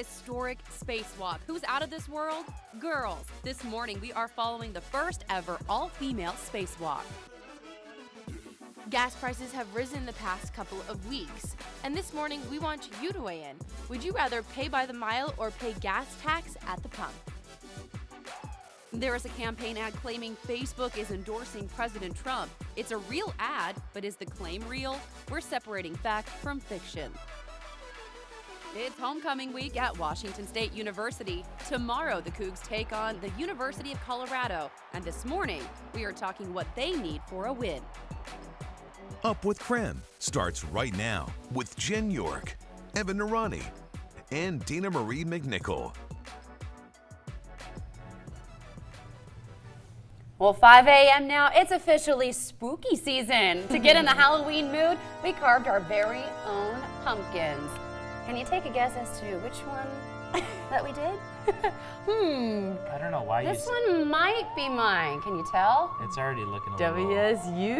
historic spacewalk. Who's out of this world? Girls. This morning, we are following the first ever all-female spacewalk. Gas prices have risen the past couple of weeks, and this morning we want you to weigh in. Would you rather pay by the mile or pay gas tax at the pump? There is a campaign ad claiming Facebook is endorsing President Trump. It's a real ad, but is the claim real? We're separating fact from fiction. It's homecoming week at Washington State University. Tomorrow, the Cougs take on the University of Colorado, and this morning, we are talking what they need for a win. Up with KREM starts right now with Jen York, Evan Narani, and Dina Marie McNichol. Well, 5 a.m. now, it's officially spooky season. To get in the Halloween mood, we carved our very own pumpkins. Can you take a guess as to which one that we did? I don't know why this one might be mine. Can you tell? It's already looking a WSU.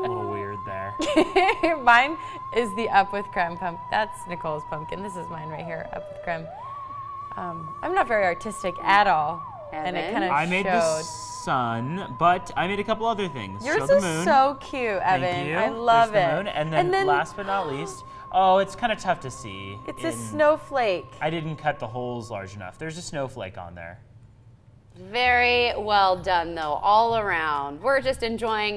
little weird there. Mine is the Up with KREM pump. That's Nicole's pumpkin. This is mine right here, Up with KREM. I'm not very artistic at all. And it kind of I made showed. the sun, but I made a couple other things. Yours Show the is moon. so cute, Evan. Thank you. I love There's the it. moon. And then last but not least, oh, it's kind of tough to see. It's a snowflake. I didn't cut the holes large enough. There's a snowflake on there. Very well done, though, all around. We're just enjoying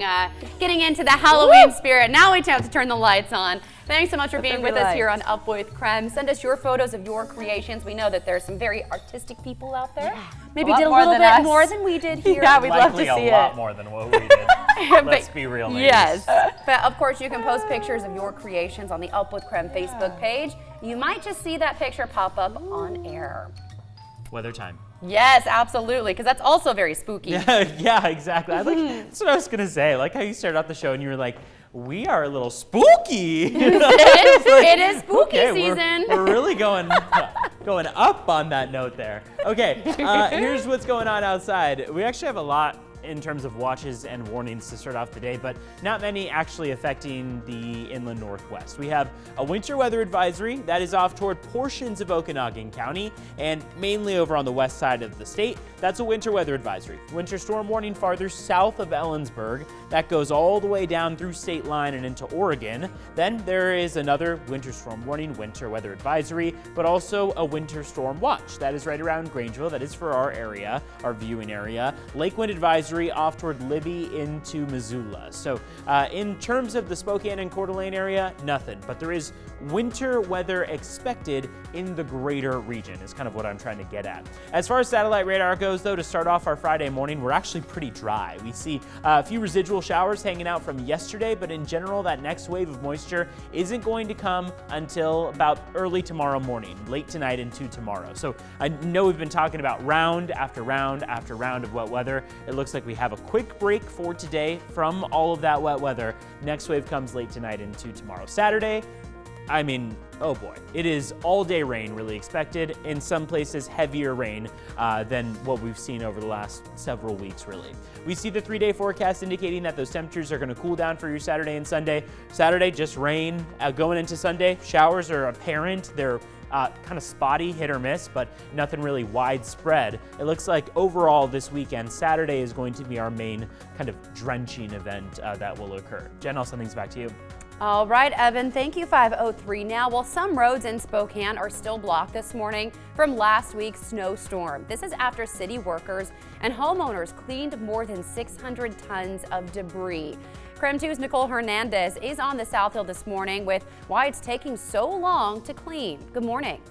getting into the Halloween spirit. Now we have to turn the lights on. Thanks so much for being with us here on Up with KREM. Send us your photos of your creations. We know that there's some very artistic people out there. Yeah. Maybe did a little bit more than we did here. Yeah, we'd love to see Likely it. a lot more than what we did. Let's be real, ladies. Yes. But of course, you can post pictures of your creations on the Up with KREM Facebook page. You might just see that picture pop up on air. Weather time. Yes, absolutely, because that's also very spooky. Yeah, exactly. That's what I was gonna say. I like how you started out the show and you were like, "We are a little spooky." It is spooky season. We're really going up on that note there. Okay, here's what's going on outside. We actually have a lot in terms of watches and warnings to start off the day, but not many actually affecting the inland northwest. We have a winter weather advisory that is off toward portions of Okanagan County and mainly over on the west side of the state. That's a winter weather advisory. Winter storm warning farther south of Ellensburg. That goes all the way down through state line and into Oregon. Then there is another winter storm warning, winter weather advisory, but also a winter storm watch. That is right around Grangeville. That is for our area, our viewing area. Lake wind advisory off toward Libby into Missoula. So in terms of the Spokane and Coeur d'Alene area, nothing. But there is winter weather expected in the greater region is kind of what I'm trying to get at. As far as satellite radar goes, though, to start off our Friday morning, we're actually pretty dry. We see a few residual showers hanging out from yesterday, but in general, that next wave of moisture isn't going to come until about early tomorrow morning, late tonight into tomorrow. So I know we've been talking about round after round after round of wet weather. It looks like we have a quick break for today from all of that wet weather. Next wave comes late tonight into tomorrow. Saturday, I mean, oh boy, it is all day rain really expected. In some places, heavier rain than what we've seen over the last several weeks, really. We see the 3-day forecast indicating that those temperatures are going to cool down for your Saturday and Sunday. Saturday, just rain. Going into Sunday, showers are apparent. They're kind of spotty, hit or miss, but nothing really widespread. It looks like overall this weekend, Saturday is going to be our main kind of drenching event that will occur. Jen, I'll send things back to you. All right, Evan, thank you. 5:03 now. Well, some roads in Spokane are still blocked this morning from last week's snowstorm. This is after city workers and homeowners cleaned more than 600 tons of debris. KREM 2's Nicole Hernandez is on the South Hill this morning with why it's taking so long to clean. Good morning.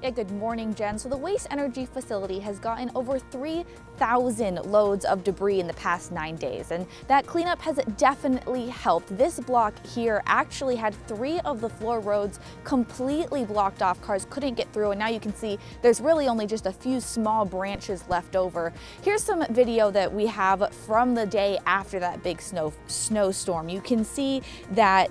Yeah, good morning, Jen. So the waste energy facility has gotten over 3,000 loads of debris in the past 9 days, and that cleanup has definitely helped. This block here actually had 3 of the floor roads completely blocked off. Cars couldn't get through, and now you can see there's really only just a few small branches left over. Here's some video that we have from the day after that big snowstorm. You can see that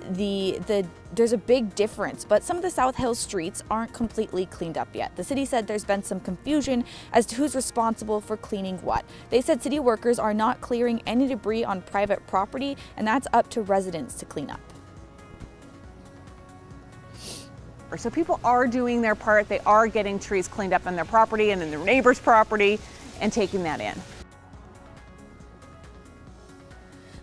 there's a big difference, but some of the South Hill streets aren't completely cleaned up yet. The city said there's been some confusion as to who's responsible for cleaning what. They said city workers are not clearing any debris on private property, and that's up to residents to clean up. So people are doing their part. They are getting trees cleaned up on their property and in their neighbor's property and taking that in.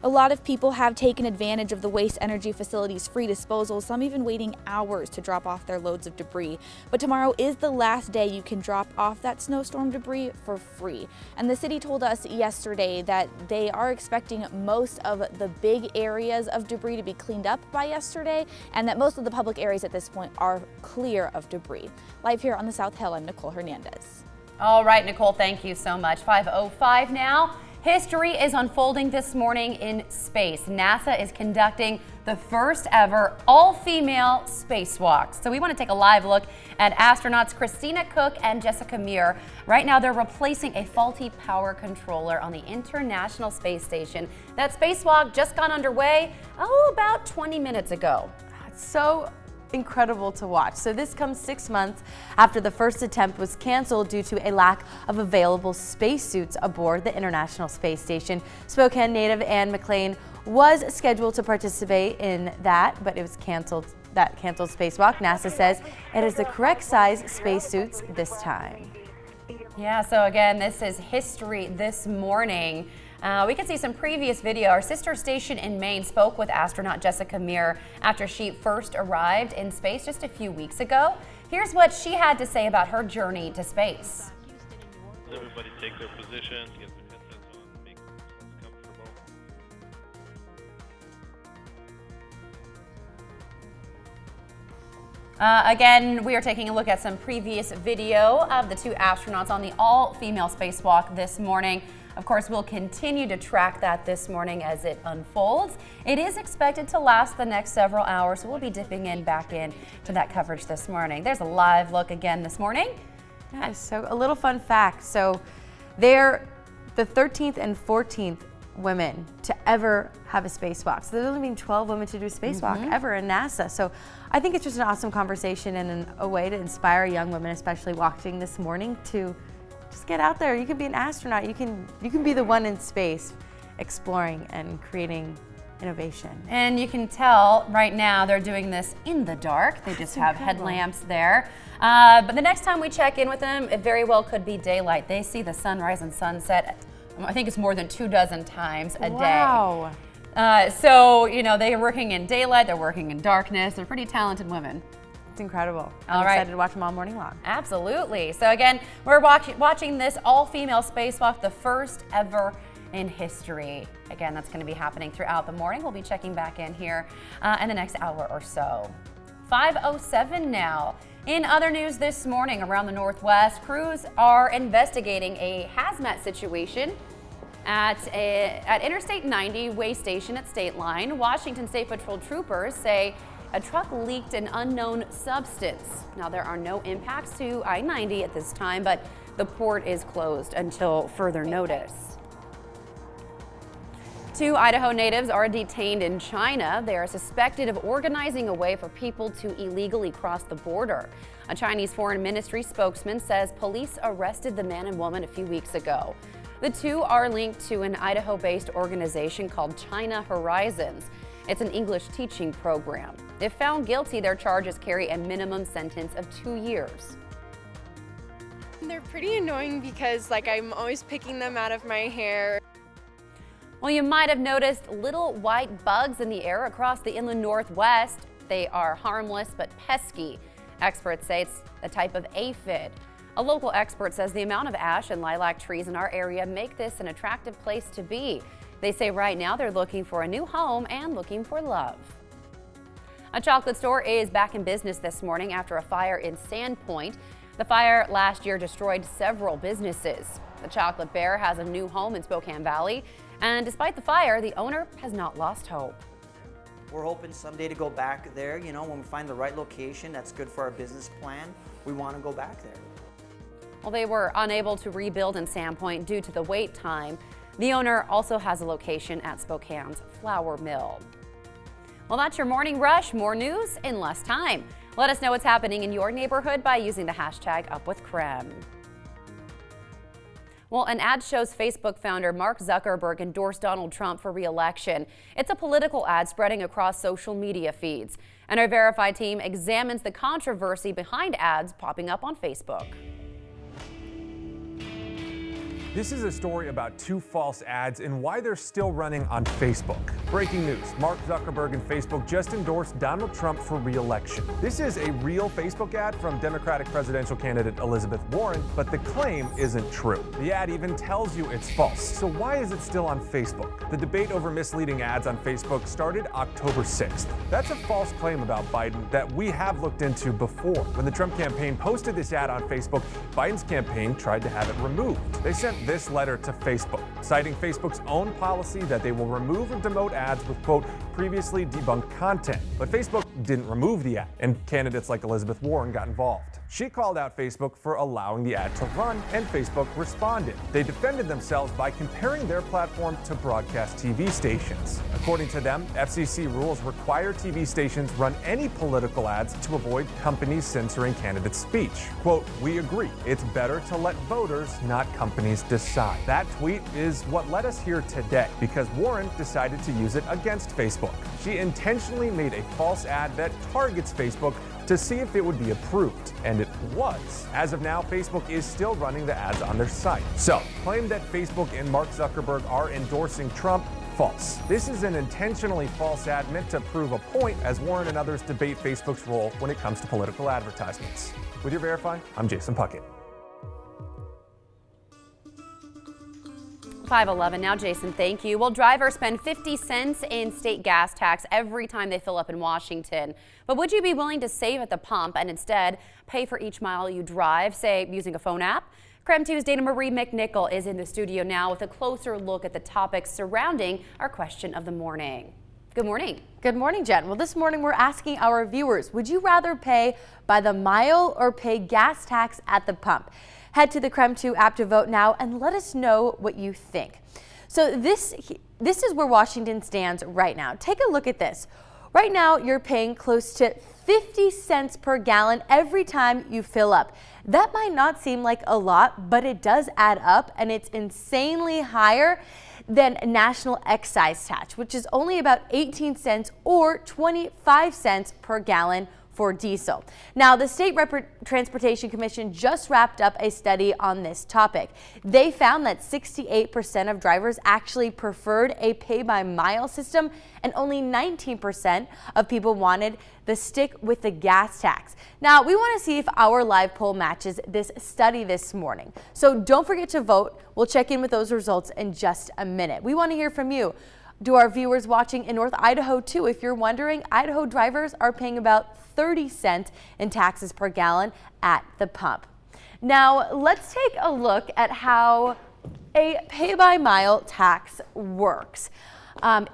A lot of people have taken advantage of the waste energy facility's free disposal, some even waiting hours to drop off their loads of debris. But tomorrow is the last day you can drop off that snowstorm debris for free. And the city told us yesterday that they are expecting most of the big areas of debris to be cleaned up by yesterday, and that most of the public areas at this point are clear of debris. Live here on the South Hill, I'm Nicole Hernandez. All right, Nicole, thank you so much. 5:05 now. History is unfolding this morning in space. NASA is conducting the first ever all-female spacewalk. So we want to take a live look at astronauts Christina Cook and Jessica Meir. Right now they're replacing a faulty power controller on the International Space Station. That spacewalk just got underway, about 20 minutes ago. So incredible to watch. So this comes 6 months after the first attempt was canceled due to a lack of available spacesuits aboard the International Space Station. Spokane native Anne McLean was scheduled to participate in that, but it was canceled. That canceled spacewalk. NASA says it is the correct size spacesuits this time. Yeah, so again, this is history this morning. We can see some previous video. Our sister station in Maine spoke with astronaut Jessica Meir after she first arrived in space just a few weeks ago. Here's what she had to say about her journey to space. Everybody take their positions, get their headsets on, make themselves comfortable. Again, we are taking a look at some previous video of the two astronauts on the all-female spacewalk this morning. Of course, we'll continue to track that this morning as it unfolds. It is expected to last the next several hours, so we'll be dipping back in to that coverage this morning. There's a live look again this morning. Yeah, so a little fun fact. So they're the 13th and 14th women to ever have a spacewalk. So there's only been 12 women to do a spacewalk ever in NASA. So I think it's just an awesome conversation and a way to inspire young women, especially watching this morning, to just get out there. You can be an astronaut. You can be the one in space exploring and creating innovation. And you can tell right now they're doing this in the dark. They just have headlamps there. But the next time we check in with them, it very well could be daylight. They see the sunrise and sunset, I think it's more than 24 times a day. Wow. So, you know, they are working in daylight, they're working in darkness. They're pretty talented women. It's incredible. All I'm right. excited to watch them all morning long. Absolutely. So again, we're watching this all-female spacewalk, the first ever in history. Again, that's going to be happening throughout the morning. We'll be checking back in here in the next hour or so. 5:07 now. In other news this morning around the Northwest, crews are investigating a hazmat situation at Interstate 90 way station at State Line. Washington State Patrol troopers say a truck leaked an unknown substance. Now, there are no impacts to I-90 at this time, but the port is closed until further notice. 2 Idaho natives are detained in China. They are suspected of organizing a way for people to illegally cross the border. A Chinese Foreign Ministry spokesman says police arrested the man and woman a few weeks ago. The two are linked to an Idaho-based organization called China Horizons. It's an English teaching program. If found guilty, their charges carry a minimum sentence of 2 years. They're pretty annoying because I'm always picking them out of my hair. Well, you might have noticed little white bugs in the air across the inland Northwest. They are harmless but pesky. Experts say it's a type of aphid. A local expert says the amount of ash and lilac trees in our area make this an attractive place to be. They say right now they're looking for a new home and looking for love. A chocolate store is back in business this morning after a fire in Sandpoint. The fire last year destroyed several businesses. The Chocolate Bear has a new home in Spokane Valley, and despite the fire, the owner has not lost hope. We're hoping someday to go back there, when we find the right location that's good for our business plan, we want to go back there. Well, they were unable to rebuild in Sandpoint due to the wait time. The owner also has a location at Spokane's Flour Mill. Well, that's your morning rush. More news in less time. Let us know what's happening in your neighborhood by using the hashtag #UpWithKREM. Well, an ad shows Facebook founder Mark Zuckerberg endorsed Donald Trump for re-election. It's a political ad spreading across social media feeds. And our Verify team examines the controversy behind ads popping up on Facebook. This is a story about 2 false ads and why they're still running on Facebook. Breaking news, Mark Zuckerberg and Facebook just endorsed Donald Trump for re-election. This is a real Facebook ad from Democratic presidential candidate Elizabeth Warren, but the claim isn't true. The ad even tells you it's false. So why is it still on Facebook? The debate over misleading ads on Facebook started October 6th. That's a false claim about Biden that we have looked into before. When the Trump campaign posted this ad on Facebook, Biden's campaign tried to have it removed. They sent this letter to Facebook, citing Facebook's own policy that they will remove or demote ads with, quote, previously debunked content. But Facebook didn't remove the ad, and candidates like Elizabeth Warren got involved. She called out Facebook for allowing the ad to run, and Facebook responded. They defended themselves by comparing their platform to broadcast TV stations. According to them, FCC rules require TV stations run any political ads to avoid companies censoring candidates' speech. Quote, we agree. It's better to let voters, not companies, decide. That tweet is what led us here today, because Warren decided to use it against Facebook. She intentionally made a false ad that targets Facebook to see if it would be approved, and it was. As of now, Facebook is still running the ads on their site. So, claim that Facebook and Mark Zuckerberg are endorsing Trump, false. This is an intentionally false ad meant to prove a point as Warren and others debate Facebook's role when it comes to political advertisements. With your Verify, I'm Jason Puckett. 5:11 now, Jason, thank you. Well, drivers spend 50 cents in state gas tax every time they fill up in Washington. But would you be willing to save at the pump and instead pay for each mile you drive, say, using a phone app? KREM 2's Dana Marie McNichol is in the studio now with a closer look at the topics surrounding our question of the morning. Good morning. Good morning, Jen. Well, this morning we're asking our viewers, would you rather pay by the mile or pay gas tax at the pump? Head to the KREM 2 app to vote now and let us know what you think. So this is where Washington stands right now. Take a look at this. Right now, you're paying close to 50 cents per gallon every time you fill up. That might not seem like a lot, but it does add up, and it's insanely higher than national excise tax, which is only about 18 cents or 25 cents per gallon for diesel. Now, the State Transportation Commission just wrapped up a study on this topic. They found that 68% of drivers actually preferred a pay-by-mile system, and only 19% of people wanted the stick with the gas tax. Now, we want to see if our live poll matches this study this morning. So don't forget to vote. We'll check in with those results in just a minute. We want to hear from you. Do our viewers watching in North Idaho too? If you're wondering, Idaho drivers are paying about 30 cents in taxes per gallon at the pump. Now, let's take a look at how a pay-by-mile tax works.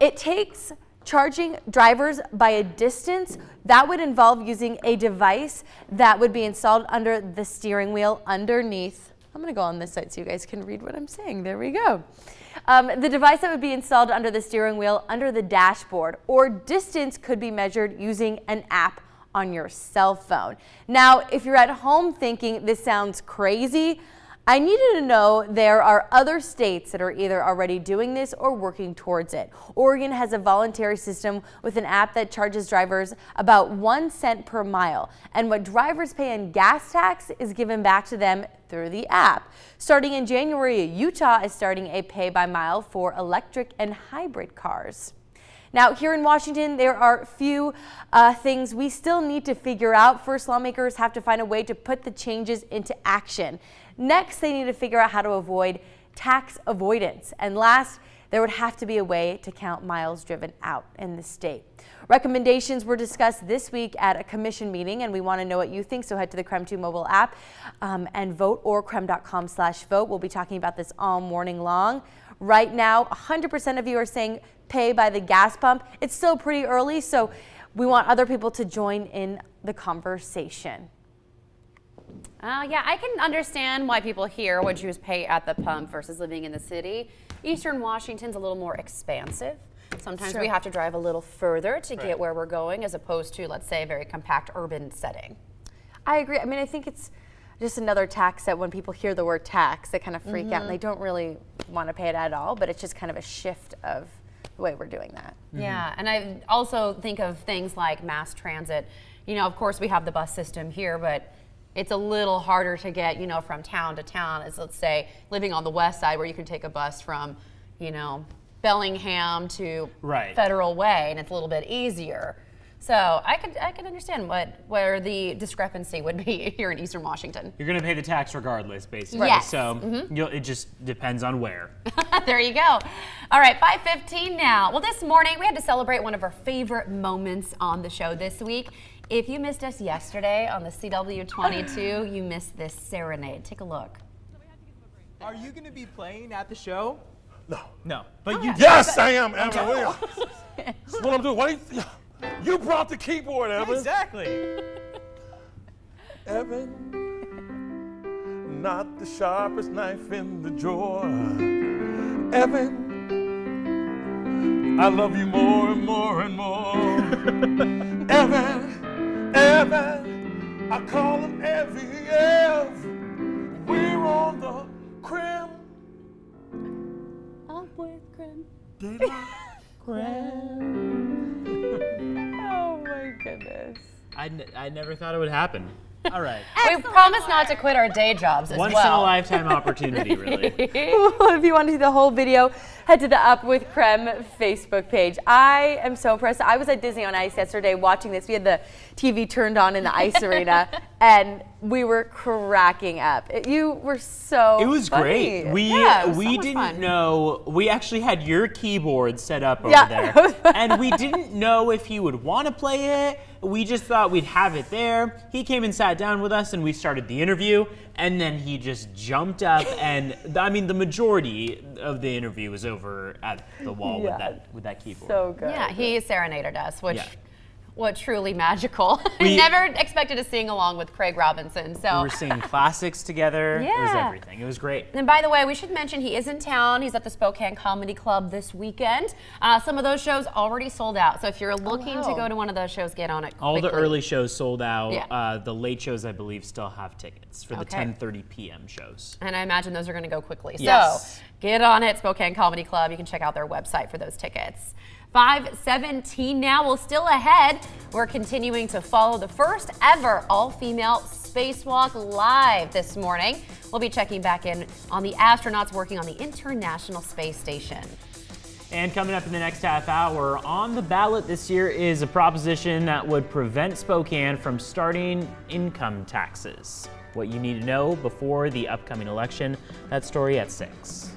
It takes charging drivers by a distance. That would involve using a device that would be installed under the steering wheel underneath. I'm going to go on this side so you guys can read what I'm saying. There we go. The device that would be installed under the steering wheel, under the dashboard, or distance could be measured using an app on your cell phone. Now, if you're at home thinking this sounds crazy, I need you to know there are other states that are either already doing this or working towards it. Oregon has a voluntary system with an app that charges drivers about 1 cent per mile. And what drivers pay in gas tax is given back to them through the app. Starting in January, Utah is starting a pay-by-mile for electric and hybrid cars. Now, here in Washington, there are few things we still need to figure out. First, lawmakers have to find a way to put the changes into action. Next, they need to figure out how to avoid tax avoidance. And last, there would have to be a way to count miles driven out in the state. Recommendations were discussed this week at a commission meeting, and we want to know what you think, so head to the KREM 2 mobile app and vote, or krem.com/vote. We'll be talking about this all morning long. Right now, 100% of you are saying pay by the gas pump. It's still pretty early, so we want other people to join in the conversation. Yeah, I can understand why people here would choose pay at the pump versus living in the city. Eastern Washington's a little more expansive. Sometimes we have to drive a little further to get where we're going, as opposed to, let's say, a very compact urban setting. I agree. I mean, I think it's just another tax that when people hear the word tax, they kind of freak out and they don't really want to pay it at all, but it's just kind of a shift of the way we're doing that. Yeah, and I also think of things like mass transit. You know, of course we have the bus system here, but it's a little harder to get, you know, from town to town as, let's say, living on the west side where you can take a bus from, you know, Bellingham to Federal Way, and it's a little bit easier. So I could understand where the discrepancy would be here in Eastern Washington. You're going to pay the tax regardless, basically. Yes. So it just depends on where. There you go. All right, 5:15 now. Well, this morning we had to celebrate one of our favorite moments on the show this week. If you missed us yesterday on the CW22, you missed this serenade. Take a look. Are you going to be playing at the show? No. No. But you Yes, I am, Evan. That's what I'm doing. Why you brought the keyboard, Evan. Exactly. Evan, not the sharpest knife in the drawer. Evan, I love you more and more and more. Evan, I call him Ev. We're on the KREM. Up with KREM. Oh my goodness. I never thought it would happen. All right. We promise not to quit our day jobs as Once well. in a lifetime opportunity, really. If you want to see the whole video, head to the Up with KREM Facebook page. I am so impressed. I was at Disney on Ice yesterday watching this. We had the TV turned on in the ice arena, and we were cracking up. You were so It was funny. great. We so we much didn't fun. know. We actually had your keyboard set up over Yeah, there, that was fun. and we didn't know if he would want to play it. We just thought we'd have it there. He came and sat down with us, and we started the interview. And then he just jumped up, and I mean, the majority of the interview was over at the wall with that keyboard. So good. Yeah, he serenaded us, which Yeah. what truly magical. We- Never expected to sing along with Craig Robinson. So We were singing classics together. It was Yeah. everything. It was great. And by the way, we should mention he is in town. He's at the Spokane Comedy Club this weekend. Some of those shows already sold out. So if you're looking to wow. go to one of those shows, get on it All the quickly. early shows sold out. Yeah. The late shows, I believe, still have tickets for the Okay. 10:30 p.m. shows. And I imagine those are going to go quickly. Yes. So get on it, Spokane Comedy Club. You can check out their website for those tickets. 5:17 now. Well, still ahead, we're continuing to follow the first ever all-female spacewalk live this morning. We'll be checking back in on the astronauts working on the International Space Station. And coming up in the next half hour, on the ballot this year is a proposition that would prevent Spokane from starting income taxes. What you need to know before the upcoming election. That story at 6.